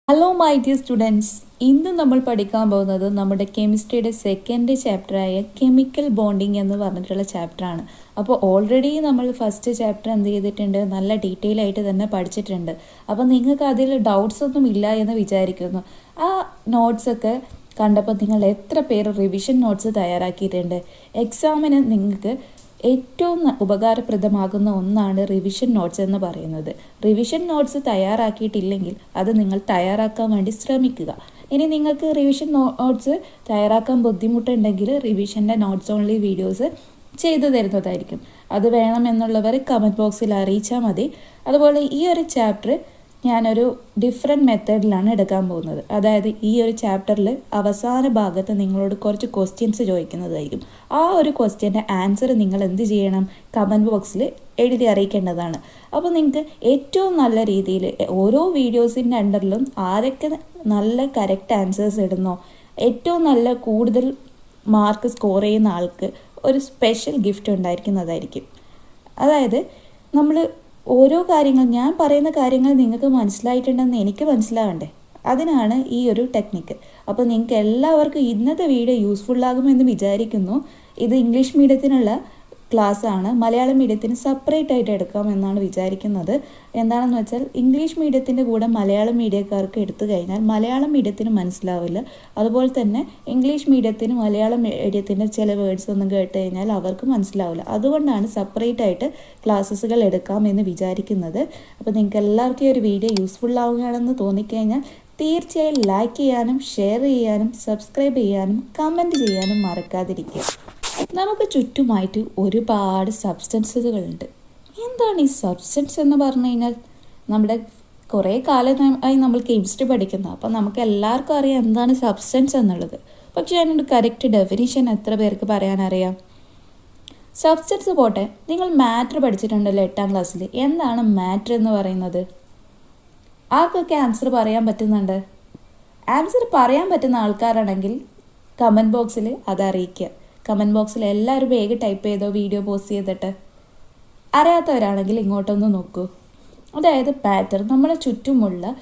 Hello my dear students, ഇന്ന് നമ്മൾ പഠിക്കാൻ പോകുന്നത് നമ്മുടെ കെമിസ്ട്രിയുടെ സെക്കൻഡ് ചാപ്റ്ററായ കെമിക്കൽ ബോണ്ടിങ് എന്ന് പറഞ്ഞിട്ടുള്ള ചാപ്റ്ററാണ്. അപ്പോൾ ഓൾറെഡി നമ്മൾ ഫസ്റ്റ് ചാപ്റ്റർ എന്ത് ചെയ്തിട്ടുണ്ട്, നല്ല ഡീറ്റെയിൽ ആയിട്ട് തന്നെ പഠിച്ചിട്ടുണ്ട്. അപ്പോൾ നിങ്ങൾക്ക് അതിൽ ഡൗട്ട്സ് ഒന്നും ഇല്ല എന്ന് വിചാരിക്കുന്നു. ആ നോട്ട്സൊക്കെ കണ്ടപ്പോൾ നിങ്ങൾ എത്ര പേര് റിവിഷൻ നോട്ട്സ് തയ്യാറാക്കിയിട്ടുണ്ട്? എക്സാമിന് നിങ്ങൾക്ക് ഏറ്റവും ഉപകാരപ്രദമാകുന്ന ഒന്നാണ് റിവിഷൻ നോട്ട്സ് എന്ന് പറയുന്നത്. റിവിഷൻ നോട്ട്സ് തയ്യാറാക്കിയിട്ടില്ലെങ്കിൽ അത് നിങ്ങൾ തയ്യാറാക്കാൻ വേണ്ടി ശ്രമിക്കുക. ഇനി നിങ്ങൾക്ക് റിവിഷൻ നോട്ട്സ് തയ്യാറാക്കാൻ ബുദ്ധിമുട്ടുണ്ടെങ്കിൽ റിവിഷൻ്റെ നോട്ട്സ് ഓൺലി വീഡിയോസ് ചെയ്തു തരുന്നതായിരിക്കും. അത് വേണമെന്നുള്ളവർ കമൻറ്റ് ബോക്സിൽ അറിയിച്ചാൽ മതി. അതുപോലെ ഈ ഒരു ചാപ്റ്റർ ഞാനൊരു ഡിഫറെൻറ്റ് മെത്തേഡിലാണ് എടുക്കാൻ പോകുന്നത്. അതായത് ഈ ഒരു ചാപ്റ്ററിൽ അവസാന ഭാഗത്ത് നിങ്ങളോട് കുറച്ച് ക്വസ്റ്റ്യൻസ് ചോദിക്കുന്നതായിരിക്കും. ആ ഒരു ക്വസ്റ്റ്യൻ്റെ ആൻസർ നിങ്ങൾ എന്ത് ചെയ്യണം, കമൻറ്റ് ബോക്സിൽ എഴുതി അറിയിക്കേണ്ടതാണ്. അപ്പോൾ നിങ്ങൾക്ക് ഏറ്റവും നല്ല രീതിയിൽ ഓരോ വീഡിയോസിൻ്റെ അണ്ടറിലും ആരൊക്കെ നല്ല കറക്റ്റ് ആൻസേഴ്സ് ഇടുന്നോ, ഏറ്റവും നല്ല കൂടുതൽ മാർക്ക് സ്കോർ ചെയ്യുന്ന ആൾക്ക് ഒരു സ്പെഷ്യൽ ഗിഫ്റ്റ് ഉണ്ടായിരിക്കുന്നതായിരിക്കും. അതായത് നമ്മൾ ഓരോ കാര്യങ്ങൾ, ഞാൻ പറയുന്ന കാര്യങ്ങൾ നിങ്ങൾക്ക് മനസ്സിലായിട്ടുണ്ടെന്ന് എനിക്ക് മനസ്സിലാവണ്ടേ, അതിനാണ് ഈ ഒരു ടെക്നിക്ക്. അപ്പോൾ നിങ്ങൾക്ക് എല്ലാവർക്കും ഇന്നത്തെ വീഡിയോ യൂസ്ഫുള്ളാകുമെന്ന് വിചാരിക്കുന്നു. ഇത് ഇംഗ്ലീഷ് മീഡിയത്തിനുള്ള ക്ലാസ്സാണ്. മലയാളം മീഡിയത്തിന് സെപ്പറേറ്റ് ആയിട്ട് എടുക്കാമെന്നാണ് വിചാരിക്കുന്നത്. എന്താണെന്ന് വെച്ചാൽ ഇംഗ്ലീഷ് മീഡിയത്തിൻ്റെ കൂടെ മലയാളം മീഡിയക്കാർക്ക് എടുത്തു കഴിഞ്ഞാൽ മലയാളം മീഡിയത്തിന് മനസ്സിലാവില്ല. അതുപോലെ തന്നെ ഇംഗ്ലീഷ് മീഡിയത്തിന് മലയാളം മീഡിയത്തിൻ്റെ ചില വേർഡ്സ് ഒന്നും കേട്ട് കഴിഞ്ഞാൽ അവർക്ക് മനസ്സിലാവില്ല. അതുകൊണ്ടാണ് സെപ്പറേറ്റ് ആയിട്ട് ക്ലാസ്സുകൾ എടുക്കാമെന്ന് വിചാരിക്കുന്നത്. അപ്പോൾ നിങ്ങൾക്ക് എല്ലാവർക്കും ഈ ഒരു വീഡിയോ യൂസ്ഫുൾ ആവുകയാണെന്ന് തോന്നിക്കഴിഞ്ഞാൽ തീർച്ചയായും ലൈക്ക് ചെയ്യാനും ഷെയർ ചെയ്യാനും സബ്സ്ക്രൈബ് ചെയ്യാനും കമൻറ്റ് ചെയ്യാനും മറക്കാതിരിക്കുക. നമുക്ക് ചുറ്റുമായിട്ട് ഒരുപാട് സബ്സ്റ്റൻസുകളുണ്ട്. എന്താണ് ഈ സബ്സ്റ്റൻസ് എന്ന് പറഞ്ഞു കഴിഞ്ഞാൽ, നമ്മുടെ കുറേ കാലമായി നമ്മൾ കെമിസ്ട്രി പഠിക്കുന്നത്. അപ്പോൾ നമുക്ക് എല്ലാവർക്കും അറിയാം എന്താണ് സബ്സ്റ്റൻസ് എന്നുള്ളത്. പക്ഷേ അതിനൊരു കറക്റ്റ് ഡെഫിനിഷൻ എത്ര പേർക്ക് പറയാനറിയാം? സബ്സ്റ്റൻസ് പോട്ടെ, നിങ്ങൾ മാറ്റർ പഠിച്ചിട്ടുണ്ടല്ലോ 8ാം ക്ലാസ്സിൽ. എന്താണ് മാറ്റർ എന്ന് പറയുന്നത്? ആർക്കൊക്കെ ആൻസർ പറയാൻ പറ്റുന്നുണ്ട്? ആൻസർ പറയാൻ പറ്റുന്ന ആൾക്കാരാണെങ്കിൽ കമൻറ്റ് ബോക്സിൽ അത് അറിയിക്കുക. കമൻറ്റ് ബോക്സിൽ എല്ലാവരും വേഗം ടൈപ്പ് ചെയ്തോ, വീഡിയോ പോസ്റ്റ് ചെയ്തിട്ട്. അറിയാത്തവരാണെങ്കിൽ ഇങ്ങോട്ടൊന്ന് നോക്കൂ. അതായത് മാറ്റർ, നമ്മുടെ ചുറ്റുമുള്ള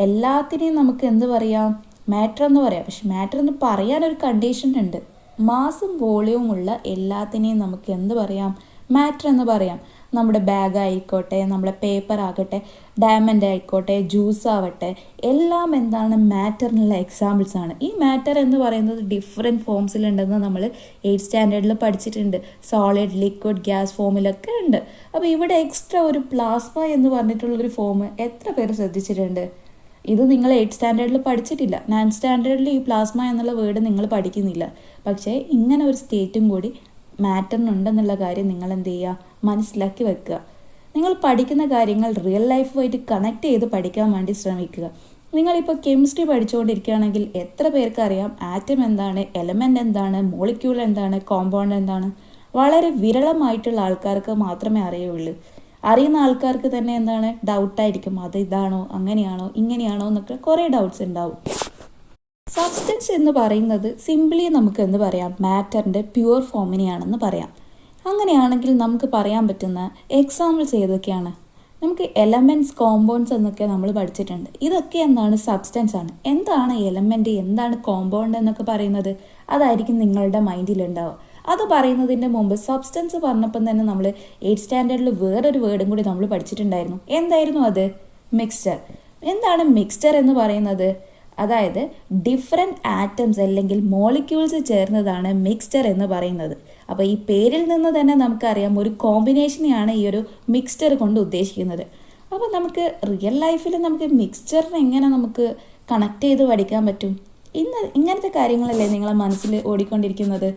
എല്ലാത്തിനെയും നമുക്ക് എന്ത് പറയാം, മാറ്റർ എന്ന് പറയാം. പക്ഷെ മാറ്റർ എന്ന് പറയാനൊരു കണ്ടീഷൻ ഉണ്ട്. മാസും വോളിയവും ഉള്ള എല്ലാത്തിനെയും നമുക്ക് എന്ത് പറയാം, മാറ്റർ എന്ന് പറയാം. നമ്മുടെ ബാഗ് ആയിക്കോട്ടെ, നമ്മുടെ പേപ്പർ ആകട്ടെ, ഡയമണ്ട് ആയിക്കോട്ടെ, ജ്യൂസ് ആവട്ടെ, എല്ലാം എന്താണ്, മാറ്ററിനുള്ള എക്സാമ്പിൾസ് ആണ്. ഈ മാറ്റർ എന്ന് പറയുന്നത് ഡിഫറെൻറ്റ് ഫോംസിലുണ്ടെന്ന് നമ്മൾ 8th സ്റ്റാൻഡേർഡിൽ പഠിച്ചിട്ടുണ്ട്. സോളിഡ്, ലിക്വിഡ്, ഗ്യാസ് ഫോമിലൊക്കെ ഉണ്ട്. അപ്പോൾ ഇവിടെ എക്സ്ട്രാ ഒരു പ്ലാസ്മ എന്ന് പറഞ്ഞിട്ടുള്ളൊരു ഫോം എത്ര പേര് ശ്രദ്ധിച്ചിട്ടുണ്ട്? ഇത് നിങ്ങൾ 8th സ്റ്റാൻഡേർഡിൽ പഠിച്ചിട്ടില്ല. 9th സ്റ്റാൻഡേർഡിൽ ഈ പ്ലാസ്മ എന്നുള്ള വേർഡ് നിങ്ങൾ പഠിക്കുന്നില്ല. പക്ഷേ ഇങ്ങനെ ഒരു സ്റ്റേറ്റും കൂടി മാറ്ററിനുണ്ടെന്നുള്ള കാര്യം നിങ്ങൾ എന്ത് ചെയ്യുക, മനസ്സിലാക്കി വെക്കുക. നിങ്ങൾ പഠിക്കുന്ന കാര്യങ്ങൾ റിയൽ ലൈഫുമായിട്ട് കണക്ട് ചെയ്ത് പഠിക്കാൻ വേണ്ടി ശ്രമിക്കുക. നിങ്ങളിപ്പോൾ കെമിസ്ട്രി പഠിച്ചുകൊണ്ടിരിക്കുകയാണെങ്കിൽ എത്ര പേർക്ക് അറിയാം ആറ്റം എന്താണ്, എലമെൻ്റ് എന്താണ്, മോളിക്യൂൾ എന്താണ്, കോമ്പൗണ്ട് എന്താണ്? വളരെ വിരളമായിട്ടുള്ള ആൾക്കാർക്ക് മാത്രമേ അറിയുള്ളൂ. അറിയുന്ന ആൾക്കാർക്ക് തന്നെ എന്താണ് ഡൗട്ടായിരിക്കും, അത് ഇതാണോ, അങ്ങനെയാണോ, ഇങ്ങനെയാണോ എന്നൊക്കെ കുറേ ഡൗട്ട്സ് ഉണ്ടാവും. സബ്സ്റ്റൻസ് എന്ന് പറയുന്നത് സിംപിളി നമുക്ക് എന്ത് പറയാം, മാറ്ററിൻ്റെ പ്യുവർ ഫോമിനെയാണെന്ന് പറയാം. അങ്ങനെയാണെങ്കിൽ നമുക്ക് പറയാൻ പറ്റുന്ന എക്സാമ്പിൾസ് ഏതൊക്കെയാണ്? നമുക്ക് എലമെൻറ്റ്സ്, കോമ്പൗണ്ട്സ് എന്നൊക്കെ നമ്മൾ പഠിച്ചിട്ടുണ്ട്. ഇതൊക്കെ എന്താണ്, സബ്സ്റ്റൻസ് ആണ്. എന്താണ് എലമെൻറ്റ്, എന്താണ് കോമ്പൗണ്ട് എന്നൊക്കെ പറയുന്നത്, അതായിരിക്കും നിങ്ങളുടെ മൈൻഡിലുണ്ടാവുക. അത് പറയുന്നതിൻ്റെ മുമ്പ് സബ്സ്റ്റൻസ് പറഞ്ഞപ്പം തന്നെ നമ്മൾ 8th സ്റ്റാൻഡേർഡിൽ വേറൊരു വേർഡും കൂടി നമ്മൾ പഠിച്ചിട്ടുണ്ടായിരുന്നു. എന്തായിരുന്നു അത്? മിക്സ്ചർ. എന്താണ് മിക്സ്ചർ എന്ന് പറയുന്നത്? അതായത് ഡിഫറെൻറ്റ് ആറ്റംസ് അല്ലെങ്കിൽ മോളിക്യൂൾസ് ചേർന്നതാണ് മിക്സ്ചർ എന്ന് പറയുന്നത്. അപ്പോൾ ഈ പേരിൽ നിന്ന് തന്നെ നമുക്കറിയാം ഒരു കോമ്പിനേഷനെയാണ് ഈ ഒരു മിക്സ്ചർ കൊണ്ട് ഉദ്ദേശിക്കുന്നത്. അപ്പോൾ നമുക്ക് റിയൽ ലൈഫിൽ നമുക്ക് മിക്സ്ചറിനെ എങ്ങനെ നമുക്ക് കണക്ട് ചെയ്ത് പഠിക്കാൻ പറ്റും? ഇങ്ങനത്തെ കാര്യങ്ങളല്ലേ നിങ്ങളെ മനസ്സിൽ ഓടിക്കൊണ്ടിരിക്കുന്നത്.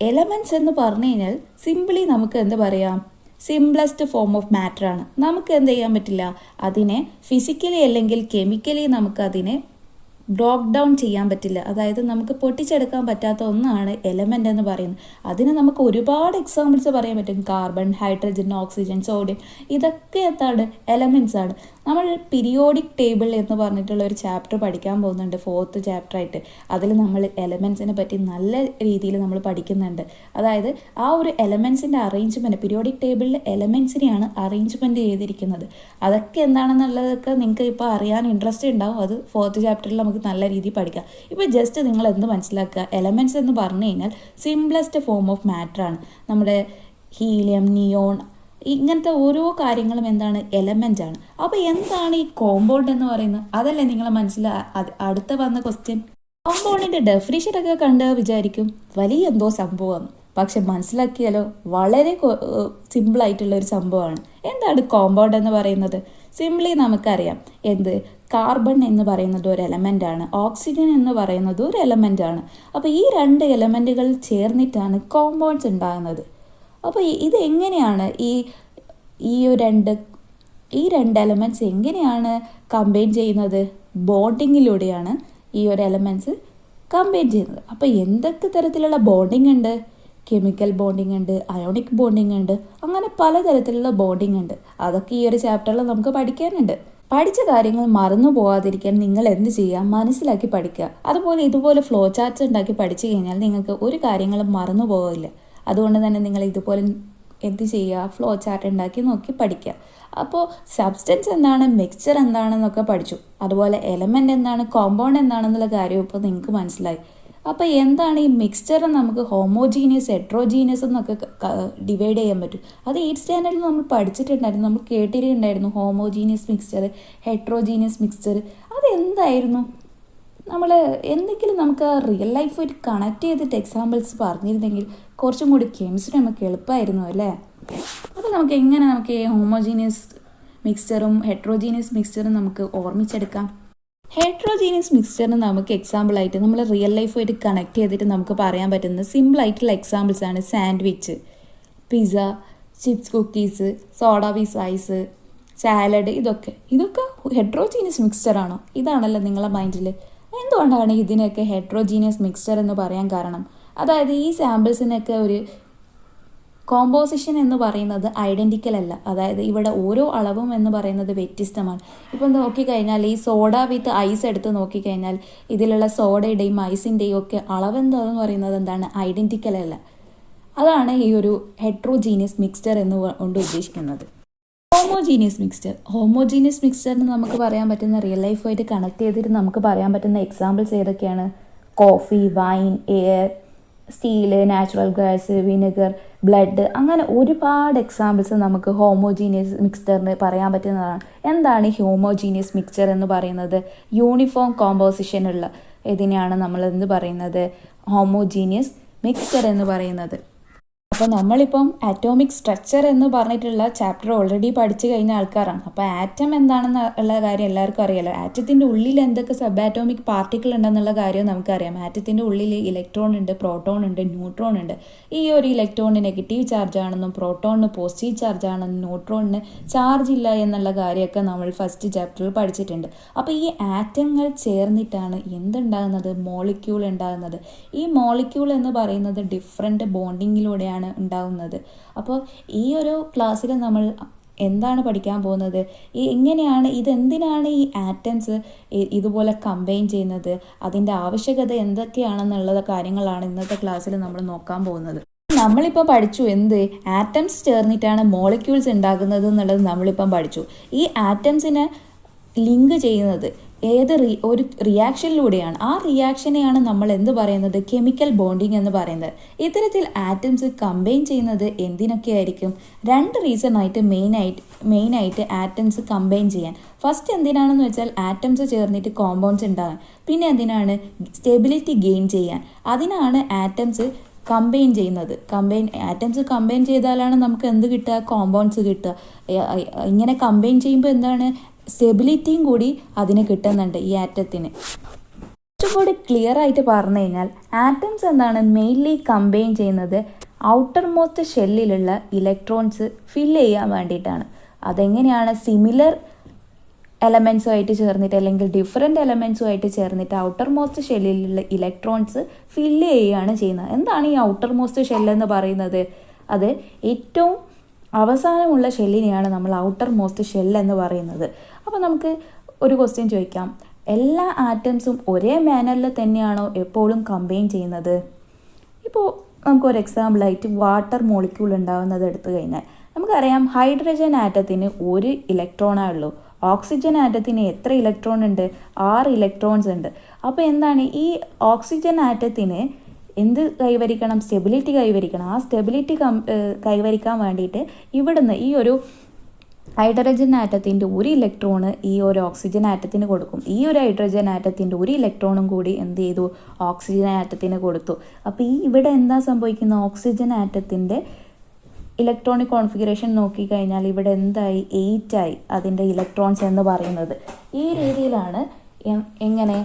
എലമെൻറ്റ്സ് എന്ന് പറഞ്ഞു കഴിഞ്ഞാൽ സിംപിളി നമുക്ക് എന്ത് പറയാം, സിംപ്ലസ്റ്റ് ഫോം ഓഫ് മാറ്റർ ആണ്. നമുക്ക് എന്ത് ചെയ്യാൻ പറ്റില്ല, അതിനെ ഫിസിക്കലി അല്ലെങ്കിൽ കെമിക്കലി നമുക്ക് അതിനെ ബ്രോക്ക് ഡൗൺ ചെയ്യാൻ പറ്റില്ല. അതായത് നമുക്ക് പൊട്ടിച്ചെടുക്കാൻ പറ്റാത്ത ഒന്നാണ് എലമെൻ്റ് എന്ന് പറയുന്നത്. അതിന് നമുക്ക് ഒരുപാട് എക്സാമ്പിൾസ് പറയാൻ പറ്റും. കാർബൺ, ഹൈഡ്രജൻ, ഓക്സിജൻ, സോഡിയം, ഇതൊക്കെ എന്താണ്, എലമെൻറ്റ്സ് ആണ്. നമ്മൾ പീരിയോഡിക് ടേബിൾ എന്ന് പറഞ്ഞിട്ടുള്ള ഒരു ചാപ്റ്റർ പഠിക്കാൻ പോകുന്നുണ്ട്, 4th ചാപ്റ്ററായിട്ട്. അതിൽ നമ്മൾ എലമെൻസിനെ പറ്റി നല്ല രീതിയിൽ നമ്മൾ പഠിക്കുന്നുണ്ട്. അതായത് ആ ഒരു എലമെൻസിൻ്റെ അറേഞ്ച്മെൻറ്റ്, പീരിയോഡിക് ടേബിളിൽ എലമെൻസിനെയാണ് അറേഞ്ച്മെൻറ്റ് ചെയ്തിരിക്കുന്നത്. അതൊക്കെ എന്താണെന്നുള്ളതൊക്കെ നിങ്ങൾക്ക് ഇപ്പോൾ അറിയാൻ ഇൻട്രസ്റ്റ് ഉണ്ടാവും. അത് 4th ചാപ്റ്ററിൽ നമുക്ക് നല്ല രീതിയിൽ പഠിക്കാം. ഇപ്പോൾ ജസ്റ്റ് നിങ്ങൾ എന്ത് മനസ്സിലാക്കുക, എലമെൻറ്റ്സ് എന്ന് പറഞ്ഞു കഴിഞ്ഞാൽ സിംപ്ലസ്റ്റ് ഫോം ഓഫ് മാറ്റർ ആണ്. നമ്മുടെ ഹീലിയം, നിയോൺ, ഇങ്ങനത്തെ ഓരോ കാര്യങ്ങളും എന്താണ്, എലമെൻ്റ് ആണ്. അപ്പോൾ എന്താണ് ഈ കോമ്പൗണ്ട് എന്ന് പറയുന്നത്? അതല്ലേ നിങ്ങളെ മനസ്സിൽ അടുത്ത വന്ന ക്വസ്റ്റ്യൻ. കോമ്പൗണ്ടിൻ്റെ ഡെഫിനിഷനൊക്കെ കണ്ട് വിചാരിക്കും വലിയ എന്തോ സംഭവമാണ്. പക്ഷെ മനസ്സിലാക്കിയാലോ വളരെ സിമ്പിളായിട്ടുള്ള ഒരു സംഭവമാണ്. എന്താണ് കോമ്പൗണ്ട് എന്ന് പറയുന്നത്? സിംപ്ലി നമുക്കറിയാം എന്ത്, കാർബൺ എന്ന് പറയുന്നത് ഒരു എലമെൻ്റ് ആണ്, ഓക്സിജൻ എന്ന് പറയുന്നത് ഒരു എലമെൻ്റ് ആണ്. അപ്പോൾ ഈ 2 എലമെൻറ്റുകൾ ചേർന്നിട്ടാണ് കോമ്പൗണ്ട്സ് ഉണ്ടാകുന്നത്. അപ്പോൾ ഇത് എങ്ങനെയാണ് ഈ രണ്ട് എലമെൻറ്റ്സ് എങ്ങനെയാണ് കമ്പൈൻ ചെയ്യുന്നത്? ബോണ്ടിങ്ങിലൂടെയാണ് ഈ ഒരു എലമെൻറ്റ്സ് കമ്പൈൻ ചെയ്യുന്നത്. അപ്പോൾ എന്തൊക്കെ തരത്തിലുള്ള ബോണ്ടിങ് ഉണ്ട്? കെമിക്കൽ ബോണ്ടിങ് ഉണ്ട്, അയോണിക് ബോണ്ടിങ് ഉണ്ട്, അങ്ങനെ പലതരത്തിലുള്ള ബോണ്ടിങ് ഉണ്ട്. അതൊക്കെ ഈ ഒരു ചാപ്റ്ററിൽ നമുക്ക് പഠിക്കാനുണ്ട്. പഠിച്ച കാര്യങ്ങൾ മറന്നു പോകാതിരിക്കാൻ നിങ്ങൾ എന്ത് ചെയ്യുക, മനസ്സിലാക്കി പഠിക്കുക. അതുപോലെ ഇതുപോലെ ഫ്ലോ ചാർട്ട്സ് ഉണ്ടാക്കി പഠിച്ചു കഴിഞ്ഞാൽ നിങ്ങൾക്ക് ഒരു കാര്യങ്ങളും മറന്നു പോകില്ല. അതുകൊണ്ട് തന്നെ നിങ്ങൾ ഇതുപോലെ എന്ത് ചെയ്യുക, ഫ്ലോ ചാർട്ട് ഉണ്ടാക്കി നോക്കി പഠിക്കുക. അപ്പോൾ സബ്സ്റ്റൻസ് എന്താണ്, മിക്സ്ചർ എന്താണെന്നൊക്കെ പഠിച്ചു. അതുപോലെ എലമെൻ്റ് എന്താണ്, കോമ്പൗണ്ട് എന്താണെന്നുള്ള കാര്യം ഇപ്പോൾ നിങ്ങൾക്ക് മനസ്സിലായി. അപ്പോൾ എന്താണ് ഈ മിക്സ്ചർ? നമുക്ക് ഹോമോജീനിയസ്, ഹെട്രോജീനിയസ് എന്നൊക്കെ ഡിവൈഡ് ചെയ്യാൻ പറ്റും. അത് 8th സ്റ്റാൻഡേർഡിൽ നമ്മൾ പഠിച്ചിട്ടുണ്ടായിരുന്നു, നമ്മൾ കേട്ടിട്ടുണ്ടായിരുന്നു. ഹോമോജീനിയസ് മിക്സ്ചർ, ഹെട്രോജീനിയസ് മിക്സ്ചർ, അതെന്തായിരുന്നു? നമ്മൾ എന്തെങ്കിലും നമുക്ക് റിയൽ ലൈഫായിട്ട് കണക്ട് ചെയ്തിട്ട് എക്സാമ്പിൾസ് പറഞ്ഞിരുന്നെങ്കിൽ കുറച്ചും കൂടി കെമിസ്ട്രി നമുക്ക് എളുപ്പമായിരുന്നു അല്ലേ? അപ്പോൾ നമുക്ക് ഈ ഹോമോജീനിയസ് മിക്സ്ചറും ഹെട്രോജീനിയസ് മിക്സ്ചറും നമുക്ക് ഓർമ്മിച്ചെടുക്കാം. ഹെട്രോജീനിയസ് മിക്സ്ചറിന് നമുക്ക് എക്സാമ്പിളായിട്ട് നമ്മൾ റിയൽ ലൈഫായിട്ട് കണക്ട് ചെയ്തിട്ട് നമുക്ക് പറയാൻ പറ്റുന്ന സിമ്പിളായിട്ടുള്ള എക്സാമ്പിൾസാണ് sandwich, pizza, chips, cookies, soda with ice, salad. ഇതൊക്കെ ഹെട്രോജീനിയസ് മിക്സ്ചറാണോ? ഇതാണല്ലോ നിങ്ങളുടെ മൈൻഡിൽ. എന്തുകൊണ്ടാണ് ഇതിനൊക്കെ ഹെട്രോജീനിയസ് മിക്സ്ചർ എന്ന് പറയാൻ കാരണം? അതായത് ഈ സാമ്പിൾസിനൊക്കെ ഒരു കോമ്പോസിഷൻ എന്ന് പറയുന്നത് ഐഡൻറ്റിക്കൽ അല്ല. അതായത് ഇവിടെ ഓരോ അളവും എന്ന് പറയുന്നത് വ്യത്യസ്തമാണ്. ഇപ്പം നോക്കിക്കഴിഞ്ഞാൽ ഈ സോഡ വിത്ത് ഐസ് എടുത്ത് നോക്കിക്കഴിഞ്ഞാൽ ഇതിലുള്ള സോഡയുടെയും ഐസിൻ്റെയും ഒക്കെ അളവെന്താന്ന് പറയുന്നത് എന്താണ്, ഐഡൻറ്റിക്കൽ അല്ല. അതാണ് ഈ ഒരു ഹെട്രോജീനിയസ് മിക്സ്ചർ എന്ന് കൊണ്ട് ഉദ്ദേശിക്കുന്നത്. ഹോമോജീനിയസ് മിക്സ്ചറിന് നമുക്ക് പറയാൻ പറ്റുന്ന, റിയൽ ലൈഫായിട്ട് കണക്ട് ചെയ്തിട്ട് നമുക്ക് പറയാൻ പറ്റുന്ന എക്സാമ്പിൾസ് ഏതൊക്കെയാണ്? Coffee, wine, air, steel, natural gas, vinegar, blood, അങ്ങനെ ഒരുപാട് എക്സാമ്പിൾസ് നമുക്ക് ഹോമോജീനിയസ് മിക്സ്ചറിന് പറയാൻ പറ്റുന്നതാണ്. എന്താണ് ഈ ഹോമോജീനിയസ് മിക്സ്ചർ എന്ന് പറയുന്നത്? യൂണിഫോം കോമ്പോസിഷനുള്ള ഇതിനെയാണ് നമ്മൾ എന്ത് പറയുന്നത്, ഹോമോജീനിയസ് മിക്സ്ചർ എന്ന് പറയുന്നത്. അപ്പോൾ നമ്മളിപ്പം അറ്റോമിക് സ്ട്രക്ചർ എന്ന് പറഞ്ഞിട്ടുള്ള ചാപ്റ്റർ ഓൾറെഡി പഠിച്ചു കഴിഞ്ഞ ആൾക്കാരാണ്. അപ്പോൾ ആറ്റം എന്താണെന്ന് ഉള്ള കാര്യം എല്ലാവർക്കും അറിയാലോ. ആറ്റത്തിൻ്റെ ഉള്ളിൽ എന്തൊക്കെ സബ് ആറ്റോമിക് പാർട്ടിക്കിൾ ഉണ്ടെന്നുള്ള കാര്യം നമുക്കറിയാം. ആറ്റത്തിൻ്റെ ഉള്ളിൽ ഇലക്ട്രോൺ ഉണ്ട്, പ്രോട്ടോൺ ഉണ്ട്, ന്യൂട്രോൺ ഉണ്ട്. ഈ ഒരു ഇലക്ട്രോണിന് നെഗറ്റീവ് ചാർജ് ആണെന്നും പ്രോട്ടോണിന് പോസിറ്റീവ് ചാർജ് ആണെന്നും ന്യൂട്രോണിന് ചാർജ് ഇല്ല എന്നുള്ള കാര്യമൊക്കെ നമ്മൾ ഫസ്റ്റ് ചാപ്റ്ററിൽ പഠിച്ചിട്ടുണ്ട്. അപ്പോൾ ഈ ആറ്റങ്ങൾ ചേർന്നിട്ടാണ് എന്തുണ്ടാകുന്നത്, മോളിക്യൂൾ ഉണ്ടാകുന്നത്. ഈ മോളിക്യൂൾ എന്ന് പറയുന്നത് ഡിഫറെൻറ്റ് ബോണ്ടിങ്ങിലൂടെയാണ് ഉണ്ടാകുന്നത്. അപ്പോൾ ഈ ഒരു ക്ലാസ്സിൽ നമ്മൾ എന്താണ് പഠിക്കാൻ പോകുന്നത്, ഇതെന്തിനാണ് ഈ ആറ്റംസ് ഇതുപോലെ കമ്പൈൻ ചെയ്യുന്നത്, അതിൻ്റെ ആവശ്യകത എന്തൊക്കെയാണെന്നുള്ള കാര്യങ്ങളാണ് ഇന്നത്തെ ക്ലാസ്സിൽ നമ്മൾ നോക്കാൻ പോകുന്നത്. നമ്മളിപ്പോൾ പഠിച്ചു ആറ്റംസ് ചേർന്നിട്ടാണ് മോളിക്യൂൾസ് ഉണ്ടാകുന്നത് എന്നുള്ളത് നമ്മളിപ്പം പഠിച്ചു. ഈ ആറ്റംസിനെ ലിങ്ക് ചെയ്യുന്നത് ഒരു റിയാക്ഷനിലൂടെയാണ്. ആ റിയാക്ഷനെയാണ് നമ്മൾ എന്ത് പറയുന്നത്, കെമിക്കൽ ബോണ്ടിങ് എന്ന് പറയുന്നത്. ഇത്തരത്തിൽ ആറ്റംസ് കമ്പൈൻ ചെയ്യുന്നത് എന്തിനൊക്കെ ആയിരിക്കും? 2 റീസൺ ആയിട്ട് മെയിനായിട്ട് ആറ്റംസ് കമ്പൈൻ ചെയ്യാൻ. ഫസ്റ്റ് എന്തിനാണെന്ന് വെച്ചാൽ ആറ്റംസ് ചേർന്നിട്ട് കോമ്പൗണ്ട്സ് ഉണ്ടാകാൻ. പിന്നെ എന്തിനാണ്, സ്റ്റെബിലിറ്റി ഗെയിൻ ചെയ്യാൻ. അതിനാണ് ആറ്റംസ് കമ്പൈൻ ചെയ്യുന്നത്. ആറ്റംസ് കമ്പൈൻ ചെയ്താലാണ് നമുക്ക് എന്ത് കിട്ടുക, കോമ്പൗണ്ട്സ് കിട്ടുക. ഇങ്ങനെ കമ്പൈൻ ചെയ്യുമ്പോൾ എന്താണ്, സ്റ്റെബിലിറ്റിയും കൂടി അതിന് കിട്ടുന്നുണ്ട് ഈ ആറ്റത്തിന്. കുറച്ചുകൂടി ക്ലിയർ ആയിട്ട് പറഞ്ഞു കഴിഞ്ഞാൽ ആറ്റംസ് എന്താണ് മെയിൻലി കമ്പൈൻ ചെയ്യുന്നത് ഔട്ടർ മോസ്റ്റ് ഷെല്ലിലുള്ള ഇലക്ട്രോൺസ് ഫില്ല് ചെയ്യാൻ വേണ്ടിയിട്ടാണ്. അതെങ്ങനെയാണ്, സിമിലർ എലമെൻസുമായിട്ട് ചേർന്നിട്ട് അല്ലെങ്കിൽ ഡിഫറെൻറ്റ് എലമെൻസുമായിട്ട് ചേർന്നിട്ട് ഔട്ടർ മോസ്റ്റ് ഷെല്ലിലുള്ള ഇലക്ട്രോൺസ് ഫില്ല് ചെയ്യുകയാണ് ചെയ്യുന്നത്. എന്താണ് ഈ ഔട്ടർ മോസ്റ്റ് ഷെല്ലെന്ന് പറയുന്നത്? അത് ഏറ്റവും അവസാനമുള്ള ഷെല്ലിനെയാണ് നമ്മൾ ഔട്ടർ മോസ്റ്റ് ഷെൽ എന്ന് പറയുന്നത്. അപ്പോൾ നമുക്ക് ഒരു ക്വസ്റ്റ്യൻ ചോദിക്കാം, എല്ലാ ആറ്റംസും ഒരേ മാനറിൽ തന്നെയാണോ എപ്പോഴും കമ്പൈൻ ചെയ്യുന്നത്? ഇപ്പോൾ നമുക്കൊരു എക്സാമ്പിളായിട്ട് വാട്ടർ മോളിക്യൂൾ ഉണ്ടാകുന്നത് എടുത്തു കഴിഞ്ഞാൽ നമുക്കറിയാം ഹൈഡ്രജൻ ആറ്റത്തിന് ഒരു ഇലക്ട്രോണേ ഉള്ളൂ. ഓക്സിജൻ ആറ്റത്തിന് എത്ര ഇലക്ട്രോൺ ഉണ്ട്? 6 ഇലക്ട്രോൺസ് ഉണ്ട്. അപ്പോൾ എന്താണ്, ഈ ഓക്സിജൻ ആറ്റത്തിന് എന്ത് കൈവരിക്കണം? സ്റ്റെബിലിറ്റി കൈവരിക്കണം. ആ സ്റ്റെബിലിറ്റി കൈവരിക്കാൻ വേണ്ടിയിട്ട് ഇവിടുന്ന് ഈ ഒരു ഹൈഡ്രജൻ ആറ്റത്തിൻ്റെ ഒരു ഇലക്ട്രോണ് ഈ ഒരു ഓക്സിജൻ ആറ്റത്തിന് കൊടുക്കും. ഈ ഒരു ഹൈഡ്രജൻ ആറ്റത്തിൻ്റെ ഒരു ഇലക്ട്രോണും കൂടി എന്ത് ചെയ്തു? ഓക്സിജൻ ആറ്റത്തിന് കൊടുത്തു. അപ്പോൾ ഇവിടെ എന്താ സംഭവിക്കുന്നത്? ഓക്സിജൻ ആറ്റത്തിൻ്റെ ഇലക്ട്രോണിക് കോൺഫിഗറേഷൻ നോക്കിക്കഴിഞ്ഞാൽ ഇവിടെ എന്തായി? 8 ആയി അതിൻ്റെ ഇലക്ട്രോൺസ് എന്ന് പറയുന്നത്. ഈ രീതിയിലാണ് എങ്ങനെ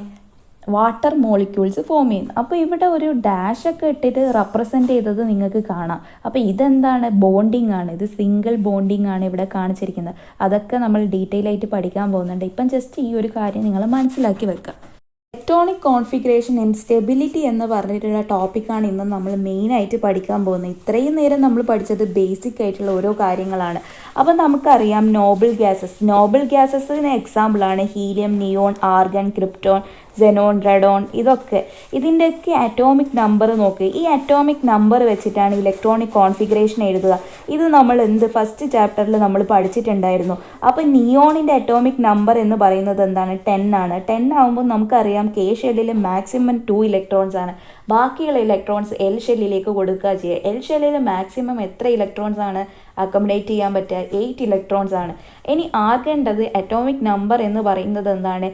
വാട്ടർ മോളിക്യൂൾസ് ഫോം ചെയ്യുന്നത്. അപ്പോൾ ഇവിടെ ഒരു ഡാഷ് ഒക്കെ ഇട്ടിട്ട് റെപ്രസെൻ്റ് ചെയ്തത് നിങ്ങൾക്ക് കാണാം. അപ്പോൾ ഇതെന്താണ്? ബോണ്ടിങ് ആണ്. ഇത് സിംഗിൾ ബോണ്ടിങ് ആണ് ഇവിടെ കാണിച്ചിരിക്കുന്നത്. അതൊക്കെ നമ്മൾ ഡീറ്റെയിൽ ആയിട്ട് പഠിക്കാൻ പോകുന്നുണ്ട്. ഇപ്പം ജസ്റ്റ് ഈ ഒരു കാര്യം നിങ്ങൾ മനസ്സിലാക്കി വെക്കുക. ഇലക്ട്രോണിക് കോൺഫിഗറേഷൻ ആൻഡ് സ്റ്റെബിലിറ്റി എന്ന് പറഞ്ഞിട്ടുള്ള ടോപ്പിക്കാണ് ഇന്ന് നമ്മൾ മെയിനായിട്ട് പഠിക്കാൻ പോകുന്നത്. ഇത്രയും നേരം നമ്മൾ പഠിച്ചത് ബേസിക് ആയിട്ടുള്ള ഓരോ കാര്യങ്ങളാണ്. അപ്പം നമുക്കറിയാം നോബിൾ ഗ്യാസസിന് എക്സാമ്പിളാണ് helium, neon, argon, krypton, Zenon, റെഡോൺ. ഇതിൻ്റെയൊക്കെ അറ്റോമിക് നമ്പർ നോക്ക്. ഈ അറ്റോമിക് നമ്പർ വെച്ചിട്ടാണ് ഇലക്ട്രോണിക് കോൺഫിഗറേഷൻ എഴുതുക. ഇത് നമ്മൾ ഫസ്റ്റ് ചാപ്റ്ററിൽ നമ്മൾ പഠിച്ചിട്ടുണ്ടായിരുന്നു. അപ്പോൾ നിയോണിൻ്റെ അറ്റോമിക് നമ്പർ എന്ന് പറയുന്നത് എന്താണ്? 10 ആണ്. 10 ആകുമ്പോൾ നമുക്കറിയാം കെ ഷെല്ലിൽ മാക്സിമം 2 ഇലക്ട്രോൺസ് ആണ്. ബാക്കിയുള്ള ഇലക്ട്രോൺസ് എൽ ഷെല്ലിലേക്ക് കൊടുക്കുക ചെയ്യുക. എൽ ഷെല്ലിൽ മാക്സിമം എത്ര ഇലക്ട്രോൺസ് ആണ് അക്കോമഡേറ്റ് ചെയ്യാൻ പറ്റുക? 8 ഇലക്ട്രോൺസ് ആണ്. ഇനി ആർഗേണ്ടത് അറ്റോമിക് നമ്പർ എന്ന് പറയുന്നത് എന്താണ്?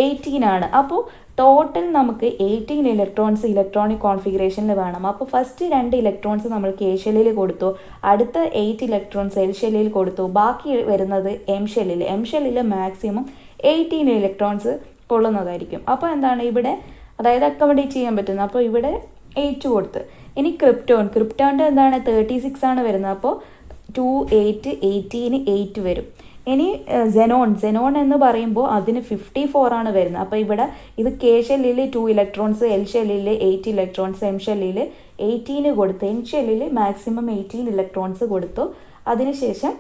18 ആണ്. അപ്പോൾ ടോട്ടൽ നമുക്ക് 18 ഇലക്ട്രോൺസ് ഇലക്ട്രോണിക് കോൺഫിഗറേഷനിൽ വേണം. അപ്പോൾ ഫസ്റ്റ് 2 ഇലക്ട്രോൺസ് നമ്മൾ കെ ഷെല്ലിൽ കൊടുത്തു, അടുത്ത 8 ഇലക്ട്രോൺസ് എൽ ഷെല്ലിൽ കൊടുത്തു, ബാക്കി വരുന്നത് എം ഷെല്ലിൽ മാക്സിമം 18 ഇലക്ട്രോൺസ് കൊള്ളുന്നതായിരിക്കും. അപ്പോൾ എന്താണ് ഇവിടെ, അതായത് അക്കോമഡേറ്റ് ചെയ്യാൻ പറ്റുന്നത്. അപ്പോൾ ഇവിടെ 8 കൊടുത്ത്. ഇനി ക്രിപ്റ്റോണിൻ്റെ എന്താണ്? 36 ആണ് വരുന്നത്. അപ്പോൾ 2, 8, 18, 8 വരും. ഇനി സെനോൺ എന്ന് പറയുമ്പോൾ അതിന് 54 ആണ് വരുന്നത്. അപ്പോൾ ഇവിടെ ഇത് കെ ഷെല്ലിൽ 2 ഇലക്ട്രോൺസ്, എൽ ഷെല്ലിൽ 8 ഇലക്ട്രോൺസ്, എം ഷെല്ലിൽ 18 കൊടുത്തു, എൻ ഷെല്ലിൽ മാക്സിമം 18 ഇലക്ട്രോൺസ് കൊടുത്തു. അതിനുശേഷം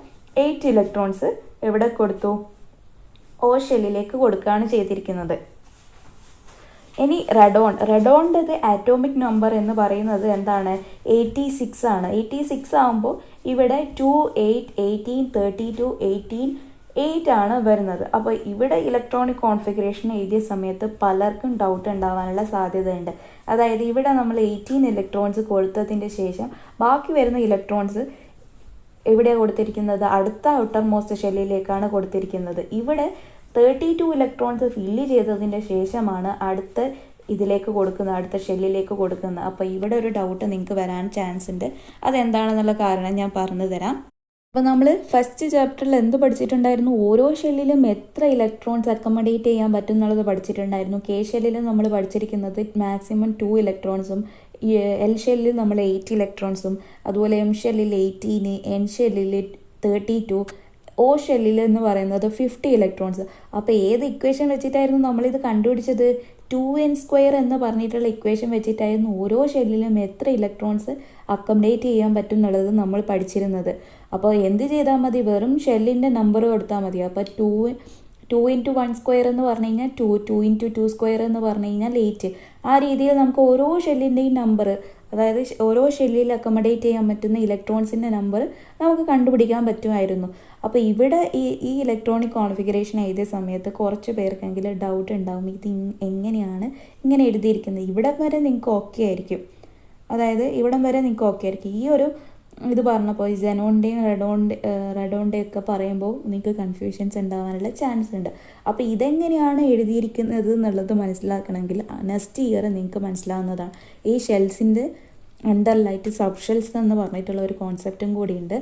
8 ഇലക്ട്രോൺസ് എവിടെ കൊടുത്തു? ഓ ഷെല്ലിലേക്ക് കൊടുക്കുകയാണ് ചെയ്തിരിക്കുന്നത്. ഇനി റെഡോണിൻ്റെ ആറ്റോമിക് നമ്പർ എന്ന് പറയുന്നത് എന്താണ്? 86 ആണ്. 86 ആകുമ്പോൾ ഇവിടെ 2, 8, 18, 32, 18, 8 ആണ് വരുന്നത്. അപ്പോൾ ഇവിടെ ഇലക്ട്രോണിക് കോൺഫിഗറേഷൻ എഴുതിയ സമയത്ത് പലർക്കും ഡൗട്ട് ഉണ്ടാവാനുള്ള സാധ്യതയുണ്ട്. അതായത് ഇവിടെ നമ്മൾ 18 ഇലക്ട്രോൺസ് കൊടുത്തതിൻ്റെ ശേഷം ബാക്കി വരുന്ന ഇലക്ട്രോൺസ് എവിടെയാണ് കൊടുത്തിരിക്കുന്നത്? അടുത്ത ഔട്ടർ മോസ്റ്റ് ഷെല്ലിലേക്കാണ് കൊടുത്തിരിക്കുന്നത്. ഇവിടെ 32 ഇലക്ട്രോൺസ് ഫില്ല് ചെയ്തതിൻ്റെ ശേഷമാണ് അടുത്ത ഇതിലേക്ക് കൊടുക്കുന്നത്, അടുത്ത ഷെല്ലിലേക്ക് കൊടുക്കുന്നത്. അപ്പോൾ ഇവിടെ ഒരു ഡൗട്ട് നിങ്ങൾക്ക് വരാൻ ചാൻസ് ഉണ്ട്. അതെന്താണെന്നുള്ള കാരണം ഞാൻ പറഞ്ഞു തരാം. അപ്പോൾ നമ്മൾ ഫസ്റ്റ് ചാപ്റ്ററിൽ എന്ത് പഠിച്ചിട്ടുണ്ടായിരുന്നു? ഓരോ ഷെല്ലിലും എത്ര ഇലക്ട്രോൺസ് അക്കോമഡേറ്റ് ചെയ്യാൻ പറ്റും എന്നുള്ളത് പഠിച്ചിട്ടുണ്ടായിരുന്നു. കെ ഷെല്ലിൽ നമ്മൾ പഠിച്ചിരിക്കുന്നത് മാക്സിമം 2 ഇലക്ട്രോൺസും, എൽ ഷെല്ലിൽ നമ്മൾ 8 ഇലക്ട്രോൺസും, അതുപോലെ എം ഷെല്ലിൽ 18, എൻ ഷെല്ലിൽ 32, ഓ ഷെല്ലിൽ എന്ന് പറയുന്നത് 50 ഇലക്ട്രോൺസ്. അപ്പോൾ ഏത് ഇക്വേഷൻ വെച്ചിട്ടായിരുന്നു നമ്മളിത് കണ്ടുപിടിച്ചത്? 2n² എന്ന് പറഞ്ഞിട്ടുള്ള ഇക്വേഷൻ വെച്ചിട്ടായിരുന്നു ഓരോ ഷെല്ലിലും എത്ര ഇലക്ട്രോൺസ് അക്കോമഡേറ്റ് ചെയ്യാൻ പറ്റും എന്നുള്ളത് നമ്മൾ പഠിച്ചിരുന്നത്. അപ്പോൾ എന്ത് ചെയ്താൽ മതി? വെറും ഷെല്ലിൻ്റെ നമ്പർ കൊടുത്താൽ മതി. അപ്പോൾ 2 × 1² എന്ന് പറഞ്ഞു കഴിഞ്ഞാൽ 2, 2 × 2² എന്ന് പറഞ്ഞു കഴിഞ്ഞാൽ 8. ആ രീതിയിൽ നമുക്ക് ഓരോ ഷെല്ലിൻ്റെയും നമ്പർ, അതായത് ഓരോ ഷെല്ലിൽ അക്കോമഡേറ്റ് ചെയ്യാൻ പറ്റുന്ന ഇലക്ട്രോൺസിൻ്റെ നമ്പർ നമുക്ക് കണ്ടുപിടിക്കാൻ പറ്റുമായിരുന്നു. അപ്പോൾ ഇവിടെ ഈ ഇലക്ട്രോണിക് കോൺഫിഗറേഷൻ എഴുതിയ സമയത്ത് കുറച്ച് പേർക്കെങ്കിലും ഡൗട്ട് ഉണ്ടാവും, ഇത് എങ്ങനെയാണ് ഇങ്ങനെ എഴുതിയിരിക്കുന്നത്. ഇവിടം വരെ നിങ്ങൾക്ക് ഓക്കെ ആയിരിക്കും, അതായത് ഇവിടം വരെ നിങ്ങൾക്ക് ഓക്കെ ആയിരിക്കും. ഈ ഒരു ഇത് പറഞ്ഞപ്പോൾ ഈ സെനോണിൻ്റെയും റെഡോണിൻ്റെയും ഒക്കെ പറയുമ്പോൾ നിങ്ങൾക്ക് കൺഫ്യൂഷൻസ് ഉണ്ടാകാനുള്ള ചാൻസ് ഉണ്ട്. അപ്പോൾ ഇതെങ്ങനെയാണ് എഴുതിയിരിക്കുന്നത് എന്നുള്ളത് മനസ്സിലാക്കണമെങ്കിൽ നെക്സ്റ്റ് ഇയർ നിങ്ങൾക്ക് മനസ്സിലാവുന്നതാണ്. ഈ ഷെൽസിൻ്റെ അണ്ടർലൈറ്റ് സബ് ഷെൽസ് എന്ന് പറഞ്ഞിട്ടുള്ള ഒരു കോൺസെപ്റ്റും കൂടിയുണ്ട്.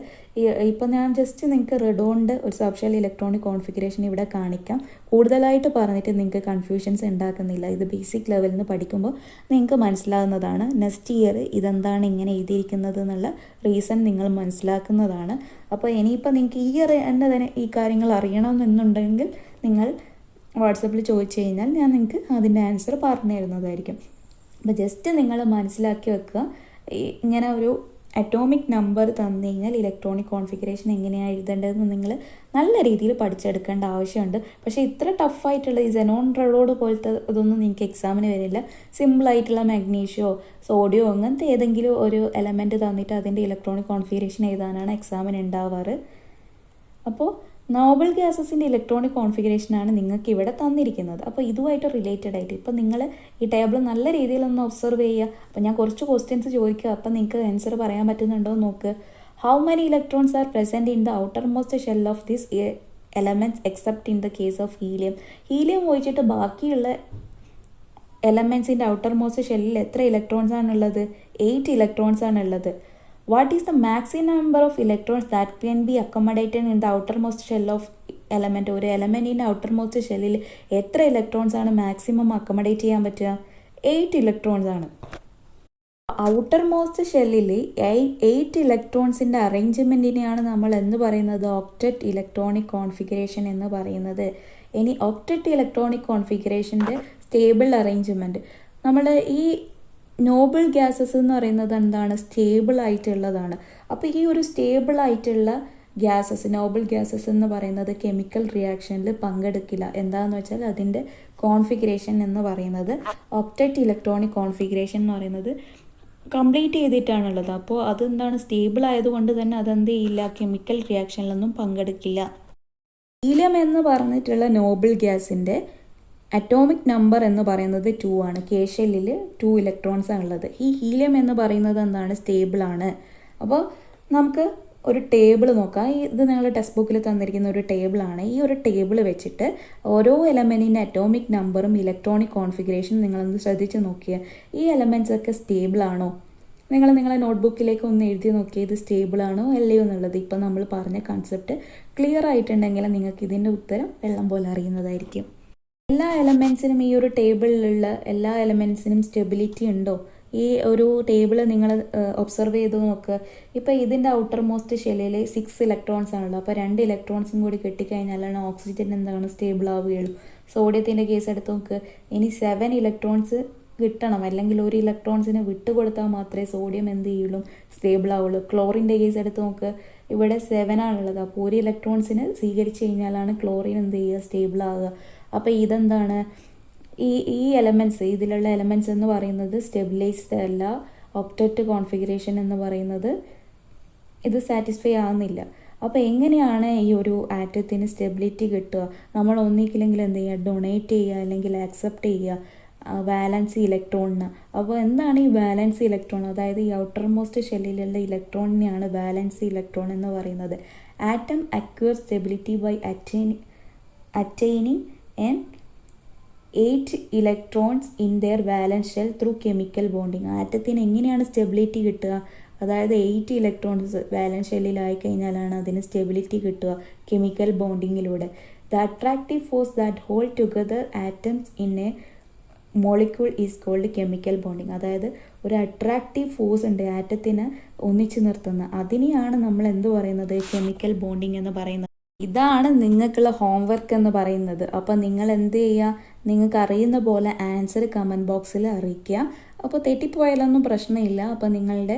ഇപ്പം ഞാൻ ജസ്റ്റ് നിങ്ങൾക്ക് റെഡോണിൻ്റെ ഒരു സബ് ഷെൽ ഇലക്ട്രോണിക് കോൺഫിഗറേഷൻ ഇവിടെ കാണിക്കാം. കൂടുതലായിട്ട് പറഞ്ഞിട്ട് നിങ്ങൾക്ക് കൺഫ്യൂഷൻസ് ഉണ്ടാക്കുന്നില്ല. ഇത് ബേസിക് ലെവലിൽ നിന്ന് പഠിക്കുമ്പോൾ നിങ്ങൾക്ക് മനസ്സിലാകുന്നതാണ്. നെക്സ്റ്റ് ഇയർ ഇതെന്താണ് ഇങ്ങനെ എഴുതിയിരിക്കുന്നത് എന്നുള്ള റീസൺ നിങ്ങൾ മനസ്സിലാക്കുന്നതാണ്. അപ്പോൾ ഇനിയിപ്പോൾ നിങ്ങൾക്ക് ഈ ഇയർ തന്നെ ഈ കാര്യങ്ങൾ അറിയണമെന്നുണ്ടെങ്കിൽ നിങ്ങൾ വാട്സപ്പിൽ ചോദിച്ചു കഴിഞ്ഞാൽ ഞാൻ നിങ്ങൾക്ക് അതിൻ്റെ ആൻസർ പറഞ്ഞു തരുന്നതായിരിക്കും. അപ്പോൾ ജസ്റ്റ് നിങ്ങൾ മനസ്സിലാക്കി വെക്കുക, ഇങ്ങനെ ഒരു അറ്റോമിക് നമ്പർ തന്നു കഴിഞ്ഞാൽ ഇലക്ട്രോണിക് കോൺഫിഗറേഷൻ എങ്ങനെയാണ് എഴുതേണ്ടതെന്ന് നിങ്ങൾ നല്ല രീതിയിൽ പഠിച്ചെടുക്കേണ്ട ആവശ്യമുണ്ട്. പക്ഷേ ഇത്ര ടഫായിട്ടുള്ള ഈ സെനോൺ റെഡോഡ് പോലത്തെ ഇതൊന്നും നിങ്ങൾക്ക് എക്സാമിന് വരില്ല. സിമ്പിളായിട്ടുള്ള മാഗ്നീഷ്യോ സോഡിയോ അങ്ങനത്തെ ഏതെങ്കിലും ഒരു എലമെൻറ്റ് തന്നിട്ട് അതിൻ്റെ ഇലക്ട്രോണിക് കോൺഫിഗറേഷൻ എഴുതാനാണ് എക്സാമിന് ഉണ്ടാവാറ്. അപ്പോൾ നോബൽ ഗ്യാസസിൻ്റെ ഇലക്ട്രോണിക് കോൺഫിഗറേഷനാണ് നിങ്ങൾക്ക് ഇവിടെ തന്നിരിക്കുന്നത്. അപ്പോൾ ഇതുമായിട്ട് റിലേറ്റഡ് ആയിട്ട് ഇപ്പോൾ നിങ്ങൾ ഈ ടേബിൾ നല്ല രീതിയിലൊന്ന് ഒബ്സർവ് ചെയ്യുക. അപ്പോൾ ഞാൻ കുറച്ച് ക്വസ്റ്റ്യൻസ് ചോദിക്കുക, അപ്പോൾ നിങ്ങൾക്ക് ആൻസർ പറയാൻ പറ്റുന്നുണ്ടോ എന്ന് നോക്ക്. How many electrons are present in the outer most shell of this elements except in the case of helium. Helium ഒഴിച്ചിട്ട് ബാക്കിയുള്ള എലമെൻറ്റ്സിൻ്റെ ഔട്ടർ മോസ്റ്റ് ഷെല്ലിൽ എത്ര ഇലക്ട്രോൺസ് ആണുള്ളത്? 8 ഇലക്ട്രോൺസ് ആണുള്ളത്. What is the maximum number of electrons that can be accommodated in the outermost shell of element? ഒരു എലമെൻറ്റിൻ്റെ outermost ഷെല്ലിൽ എത്ര electrons ആണ് മാക്സിമം അക്കോമഡേറ്റ് ചെയ്യാൻ പറ്റുക? 8 ഇലക്ട്രോൺസ് ആണ്. ഔട്ടർമോസ്റ്റ് ഷെല്ലിൽ 8 ഇലക്ട്രോൺസിൻ്റെ അറേഞ്ച്മെൻറ്റിനെയാണ് നമ്മൾ എന്ന് പറയുന്നത് ഒക്ടറ്റ് ഇലക്ട്രോണിക് കോൺഫിഗറേഷൻ എന്ന് പറയുന്നത്. ഇനി ഒക്ടറ്റ് ഇലക്ട്രോണിക് കോൺഫിഗറേഷൻ്റെ സ്റ്റേബിൾ അറേഞ്ച്മെൻറ്റ്, നമ്മൾ ഈ നോബിൾ ഗ്യാസസ് എന്ന് പറയുന്നത് എന്താണ്? സ്റ്റേബിൾ ആയിട്ടുള്ളതാണ്. അപ്പോൾ ഈ ഒരു സ്റ്റേബിൾ ആയിട്ടുള്ള ഗ്യാസസ്, നോബിൾ ഗ്യാസസ് എന്ന് പറയുന്നത് കെമിക്കൽ റിയാക്ഷനിൽ പങ്കെടുക്കില്ല. എന്താണെന്ന് വെച്ചാൽ അതിൻ്റെ കോൺഫിഗറേഷൻ എന്ന് പറയുന്നത് ഒക്ടറ്റ് ഇലക്ട്രോണിക് കോൺഫിഗറേഷൻ എന്ന് പറയുന്നത് കംപ്ലീറ്റ് ചെയ്തിട്ടാണുള്ളത്. അപ്പോൾ അതെന്താണ്? സ്റ്റേബിൾ ആയതുകൊണ്ട് തന്നെ അതെന്ത് ചെയ്യില്ല? കെമിക്കൽ റിയാക്ഷനിലൊന്നും പങ്കെടുക്കില്ല. ഹീലിയം എന്ന് പറഞ്ഞിട്ടുള്ള നോബിൾ ഗ്യാസിൻ്റെ അറ്റോമിക് നമ്പർ എന്ന് പറയുന്നത് 2 ആണ്. കെ ഷെല്ലിൽ 2 ഇലക്ട്രോൺസ് ആണുള്ളത്. ഈ ഹീലിയം എന്ന് പറയുന്നത് എന്താണ്? സ്റ്റേബിൾ ആണ്. അപ്പോൾ നമുക്ക് ഒരു ടേബിൾ നോക്കാം. ഇത് നിങ്ങൾ ടെക്സ്റ്റ് ബുക്കിൽ തന്നിരിക്കുന്ന ഒരു ടേബിളാണ്. ഈ ഒരു ടേബിൾ വെച്ചിട്ട് ഓരോ എലമെൻറ്റിൻ്റെ അറ്റോമിക് നമ്പറും ഇലക്ട്രോണിക് കോൺഫിഗറേഷൻ നിങ്ങളൊന്ന് ശ്രദ്ധിച്ച് നോക്കിയാൽ ഈ എലമെൻറ്റ്സ് ഒക്കെ സ്റ്റേബിൾ ആണോ? നിങ്ങളെ നോട്ട്ബുക്കിലേക്ക് ഒന്ന് എഴുതി നോക്കിയാൽ ഇത് സ്റ്റേബിൾ ആണോ അല്ലയോ എന്നുള്ളത്. ഇപ്പം നമ്മൾ പറഞ്ഞ കൺസെപ്റ്റ് ക്ലിയർ ആയിട്ടുണ്ടെങ്കിൽ നിങ്ങൾക്ക് ഇതിൻ്റെ ഉത്തരം വെള്ളം പോലെ അറിയുന്നതായിരിക്കും. എല്ലാ എലമെൻസിനും ഈ ഒരു ടേബിളിലുള്ള എല്ലാ എലമെൻസിനും സ്റ്റെബിലിറ്റി ഉണ്ടോ? ഈ ഒരു ടേബിൾ നിങ്ങൾ ഒബ്സർവ് ചെയ്ത് നോക്കുക. ഇപ്പോൾ ഇതിൻ്റെ ഔട്ടർ മോസ്റ്റ് ഷെല്ലിൽ 6 ഇലക്ട്രോൺസ് ആണല്ലോ. അപ്പോൾ 2 ഇലക്ട്രോൺസും കൂടി കെട്ടിക്കഴിഞ്ഞാലാണ് ഓക്സിജൻ എന്താണ്? സ്റ്റേബിൾ ആവുകയുള്ളൂ. സോഡിയത്തിൻ്റെ കേസ് എടുത്ത് നോക്ക്. ഇനി 7 ഇലക്ട്രോൺസ് കിട്ടണം, അല്ലെങ്കിൽ ഒരു ഇലക്ട്രോൺസിന് വിട്ടുകൊടുത്താൽ മാത്രമേ സോഡിയം എന്ത് ചെയ്യുള്ളൂ? സ്റ്റേബിൾ ആവുള്ളൂ. ക്ലോറിൻ്റെ കേസ് എടുത്ത് നോക്ക്. ഇവിടെ 7 ആണുള്ളത്. അപ്പോൾ ഒരു ഇലക്ട്രോൺസിന് സ്വീകരിച്ച് കഴിഞ്ഞാലാണ് ക്ലോറിൻ എന്ത് ചെയ്യുക? സ്റ്റേബിൾ ആവുക. അപ്പോൾ ഇതെന്താണ്? ഈ എലമെൻറ്റ്സ്, ഇതിലുള്ള എലമെൻറ്റ്സ് എന്ന് പറയുന്നത് സ്റ്റെബിലൈസ്ഡ് അല്ല. ഒക്ടറ്റ് കോൺഫിഗറേഷൻ എന്ന് പറയുന്നത് ഇത് സാറ്റിസ്ഫൈ ആവുന്നില്ല. അപ്പോൾ എങ്ങനെയാണ് ഈ ഒരു ആറ്റത്തിന് സ്റ്റെബിലിറ്റി കിട്ടുക? നമ്മൾ ഒന്നിക്കില്ലെങ്കിൽ എന്ത് ചെയ്യുക? ഡൊണേറ്റ് ചെയ്യുക അല്ലെങ്കിൽ ആക്സെപ്റ്റ് ചെയ്യുക വാലൻസി ഇലക്ട്രോണിന്. അപ്പോൾ എന്താണ് ഈ വാലൻസി ഇലക്ട്രോൺ? അതായത് ഈ ഔട്ടർ മോസ്റ്റ് ഷെല്ലിലുള്ള ഇലക്ട്രോണിനെയാണ് വാലൻസി ഇലക്ട്രോൺ എന്ന് പറയുന്നത്. Atom acquire stability by attaining and 8 electrons in their valence shell through chemical bonding. ആറ്റത്തിന് എങ്ങനെയാണ് സ്റ്റെബിലിറ്റി കിട്ടുക? അതായത് 8 ഇലക്ട്രോൺസ് വാലൻസ് ഷെല്ലിലായി കഴിഞ്ഞാലാണ് അതിന് സ്റ്റെബിലിറ്റി കിട്ടുക കെമിക്കൽ ബോണ്ടിങ്ങിലൂടെ. The attractive force that hold together atoms in a molecule is called chemical bonding. അതായത് ഒരു attractive force ഉണ്ട് ആറ്റത്തിന് ഒന്നിച്ചു നിർത്തുന്ന, അതിനെയാണ് നമ്മൾ എന്ത് പറയുന്നത്? കെമിക്കൽ ബോണ്ടിങ് എന്ന് പറയുന്നത്. ഇതാണ് നിങ്ങൾക്കുള്ള ഹോംവർക്ക് എന്ന് പറയുന്നത്. അപ്പോൾ നിങ്ങൾ എന്ത് ചെയ്യുക? നിങ്ങൾക്ക് അറിയുന്ന പോലെ ആൻസർ കമൻറ്റ് ബോക്സിൽ അറിയിക്കുക. അപ്പോൾ തെറ്റിപ്പോയാലൊന്നും പ്രശ്നമില്ല. അപ്പോൾ നിങ്ങളുടെ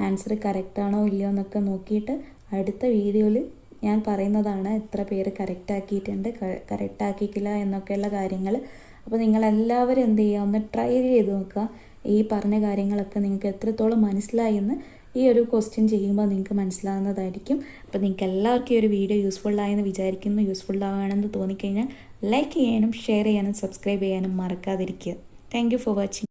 ആൻസർ കറക്റ്റാണോ ഇല്ലയോ എന്നൊക്കെ നോക്കിയിട്ട് അടുത്ത വീഡിയോയിൽ ഞാൻ പറയുന്നതാണ് എത്ര പേര് കറക്റ്റ് ആക്കിയിട്ടുണ്ട്, കറക്റ്റ് ആക്കിയിട്ടില്ല എന്നൊക്കെയുള്ള കാര്യങ്ങൾ. അപ്പോൾ നിങ്ങളെല്ലാവരും എന്ത് ചെയ്യുക? ഒന്ന് ട്രൈ ചെയ്ത് നോക്കുക. ഈ പറഞ്ഞ കാര്യങ്ങളൊക്കെ നിങ്ങൾക്ക് എത്രത്തോളം മനസ്സിലായി എന്ന് ഈ ഒരു ക്വസ്റ്റ്യൻ ചെയ്യുമ്പോൾ നിങ്ങൾക്ക് മനസ്സിലാകുന്നതായിരിക്കും. അപ്പോൾ നിങ്ങൾക്ക് എല്ലാവർക്കും ഈ ഒരു വീഡിയോ യൂസ്ഫുള്ളായെന്ന് വിചാരിക്കുന്നു. യൂസ്ഫുള്ളാവുകയാണെന്ന് തോന്നിക്കഴിഞ്ഞാൽ ലൈക്ക് ചെയ്യാനും ഷെയർ ചെയ്യാനും സബ്സ്ക്രൈബ് ചെയ്യാനും മറക്കാതിരിക്കുക. Thank you for watching.